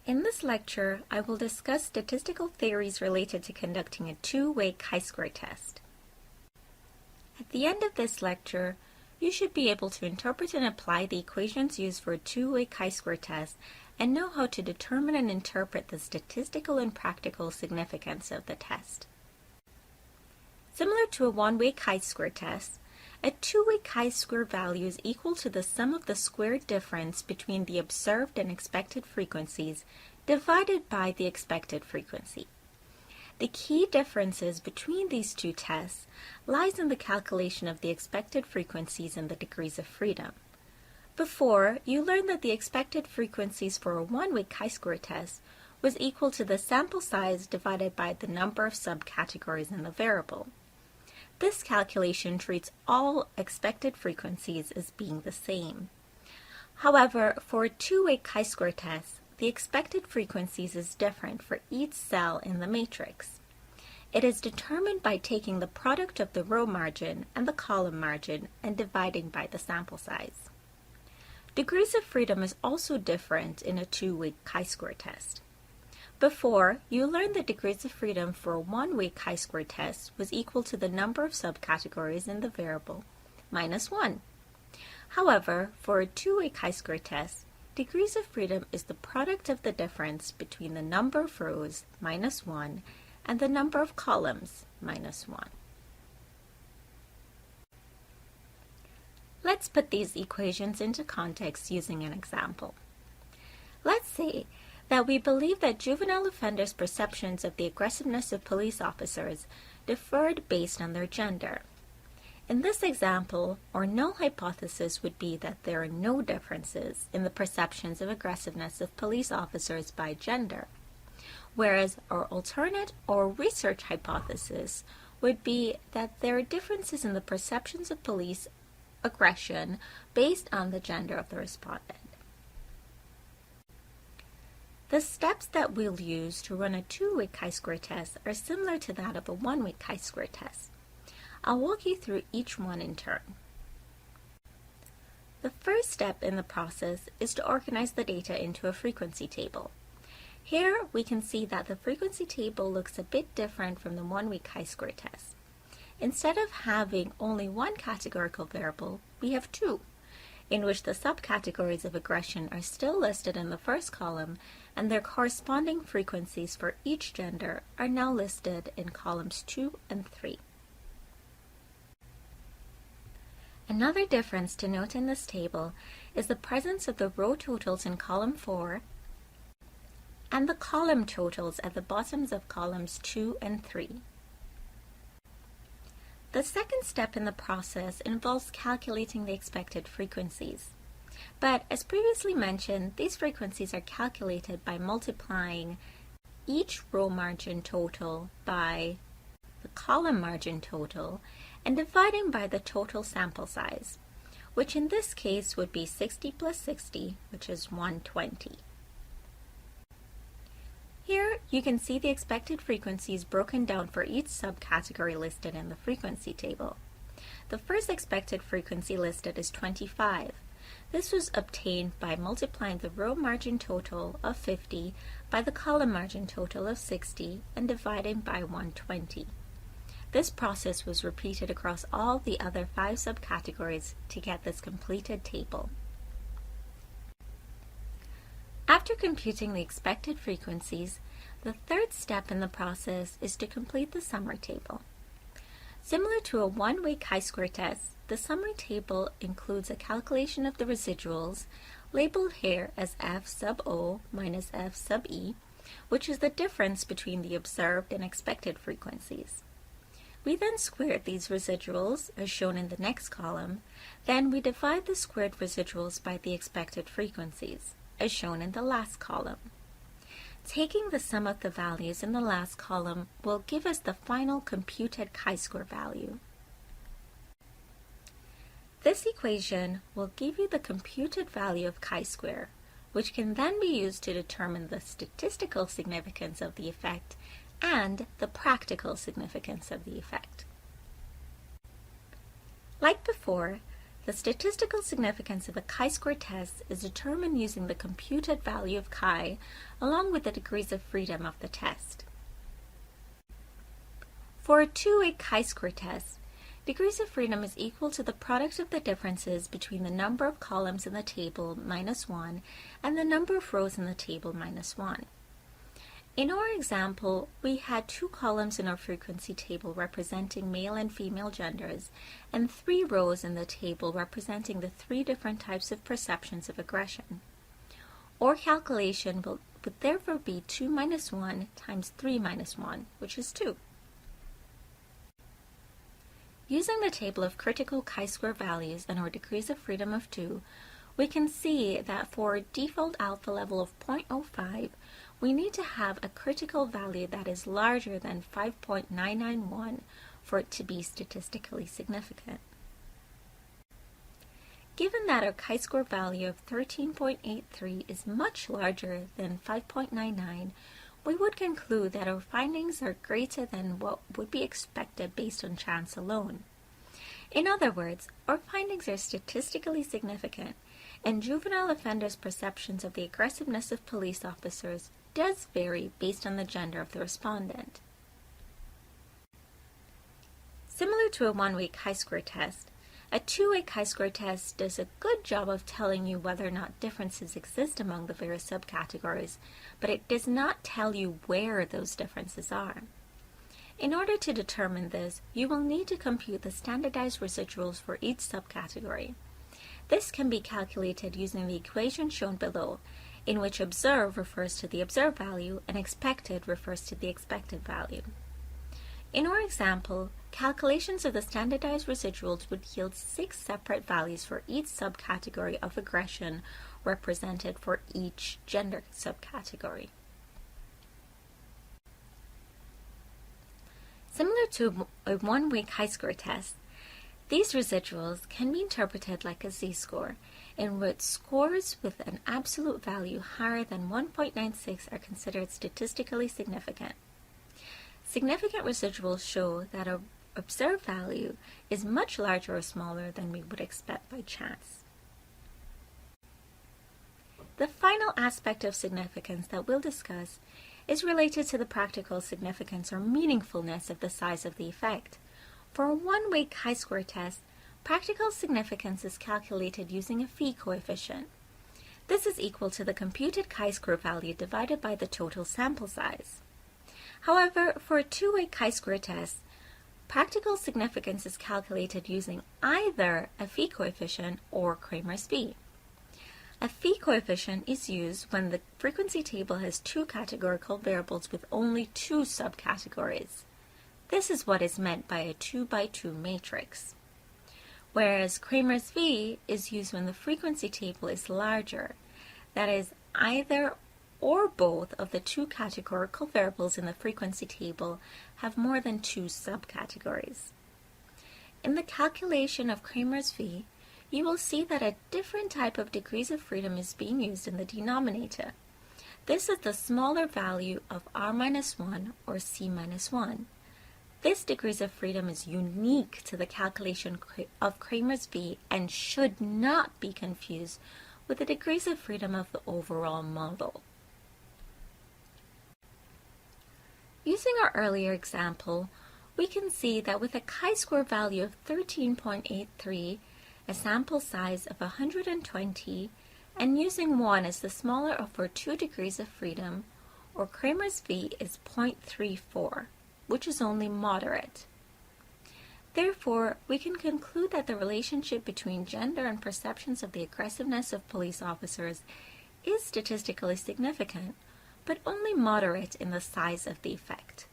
In this lecture, I will discuss statistical theories related to conducting a two-way chi-square test. At the end of this lecture, you should be able to interpret and apply the equations used for a two-way chi-square test and know how to determine and interpret the statistical and practical significance of the test. Similar to a one-way chi-square test, a two-way chi-square value is equal to the sum of the squared difference between the observed and expected frequencies divided by the expected frequency. The key differences between these two tests lies in the calculation of the expected frequencies and the degrees of freedom. Before, you learned that the expected frequencies for a one-way chi-square test was equal to the sample size divided by the number of subcategories in the variable. This calculation treats all expected frequencies as being the same. However, for a two-way chi-square test, the expected frequencies is different for each cell in the matrix. It is determined by taking the product of the row margin and the column margin and dividing by the sample size. Degrees of freedom is also different in a two-way chi-square test. Before, you learned that degrees of freedom for a one-way chi-square test was equal to the number of subcategories in the variable minus 1. However, for a two-way chi-square test, degrees of freedom is the product of the difference between the number of rows minus 1 and the number of columns minus 1. Let's put these equations into context using an example. Let's say that we believe that juvenile offenders' perceptions of the aggressiveness of police officers differed based on their gender. In this example, our null hypothesis would be that there are no differences in the perceptions of aggressiveness of police officers by gender, whereas our alternate or research hypothesis would be that there are differences in the perceptions of police aggression based on the gender of the respondent. The steps that we'll use to run a two-way chi-square test are similar to that of a one-way chi-square test. I'll walk you through each one in turn. The first step in the process is to organize the data into a frequency table. Here we can see that the frequency table looks a bit different from the one-way chi-square test. Instead of having only one categorical variable, we have two, in which the subcategories of aggression are still listed in the first column and their corresponding frequencies for each gender are now listed in columns 2 and 3. Another difference to note in this table is the presence of the row totals in column 4 and the column totals at the bottoms of columns 2 and 3. The second step in the process involves calculating the expected frequencies. But as previously mentioned, these frequencies are calculated by multiplying each row margin total by the column margin total and dividing by the total sample size, which in this case would be 60 plus 60, which is 120. Here you can see the expected frequencies broken down for each subcategory listed in the frequency table. The first expected frequency listed is 25. This was obtained by multiplying the row margin total of 50 by the column margin total of 60 and dividing by 120. This process was repeated across all the other 5 subcategories to get this completed table. After computing the expected frequencies, the third step in the process is to complete the summary table. Similar to a one-way chi-square test, the summary table includes a calculation of the residuals, labeled here as F sub O minus F sub E, which is the difference between the observed and expected frequencies. We then squared these residuals, as shown in the next column. Then we divide the squared residuals by the expected frequencies, as shown in the last column. Taking the sum of the values in the last column will give us the final computed chi-square value. This equation will give you the computed value of chi-square, which can then be used to determine the statistical significance of the effect and the practical significance of the effect. Like before, The statistical significance of the chi-square test is determined using the computed value of chi along with the degrees of freedom of the test. For a two-way chi-square test, degrees of freedom is equal to the product of the differences between the number of columns in the table minus 1 and the number of rows in the table minus 1. In our example, we had 2 columns in our frequency table representing male and female genders, and 3 rows in the table representing the 3 different types of perceptions of aggression. Our calculation would therefore be 2 minus 1 times 3 minus 1, which is 2. Using the table of critical chi-square values and our degrees of freedom of 2, we can see that for a default alpha level of 0.05, we need to have a critical value that is larger than 5.991 for it to be statistically significant. Given that our chi-square value of 13.83 is much larger than 5.99, we would conclude that our findings are greater than what would be expected based on chance alone. In other words, our findings are statistically significant, and juvenile offenders' perceptions of the aggressiveness of police officers does vary based on the gender of the respondent. Similar to a one-way chi-square test, a two-way chi-square test does a good job of telling you whether or not differences exist among the various subcategories, but it does not tell you where those differences are. In order to determine this, you will need to compute the standardized residuals for each subcategory. This can be calculated using the equation shown below, in which observed refers to the observed value and expected refers to the expected value. In our example, calculations of the standardized residuals would yield 6 separate values for each subcategory of aggression represented for each gender subcategory. Similar to a one-way chi-square test, these residuals can be interpreted like a z-score, in which scores with an absolute value higher than 1.96 are considered statistically significant. Significant residuals show that our observed value is much larger or smaller than we would expect by chance. The final aspect of significance that we'll discuss is related to the practical significance or meaningfulness of the size of the effect. For a one-way chi-square test, practical significance is calculated using a phi coefficient. This is equal to the computed chi-square value divided by the total sample size. However, for a two-way chi-square test, practical significance is calculated using either a phi coefficient or Kramer's phi. A phi coefficient is used when the frequency table has 2 categorical variables with only 2 subcategories. This is what is meant by a 2x2 matrix. Whereas Kramer's phi is used when the frequency table is larger, that is, either or both of the 2 categorical variables in the frequency table have more than 2 subcategories. In the calculation of Kramer's phi, you will see that a different type of degrees of freedom is being used in the denominator. This is the smaller value of r-1 or c-1. This degrees of freedom is unique to the calculation of Kramer's phi and should not be confused with the degrees of freedom of the overall model. Using our earlier example, we can see that with a chi-square value of 13.83, a sample size of 120, and using 1 as the smaller of our 2 degrees of freedom, our Kramer's phi is 0.34, which is only moderate. Therefore, we can conclude that the relationship between gender and perceptions of the aggressiveness of police officers is statistically significant, but only moderate in the size of the effect.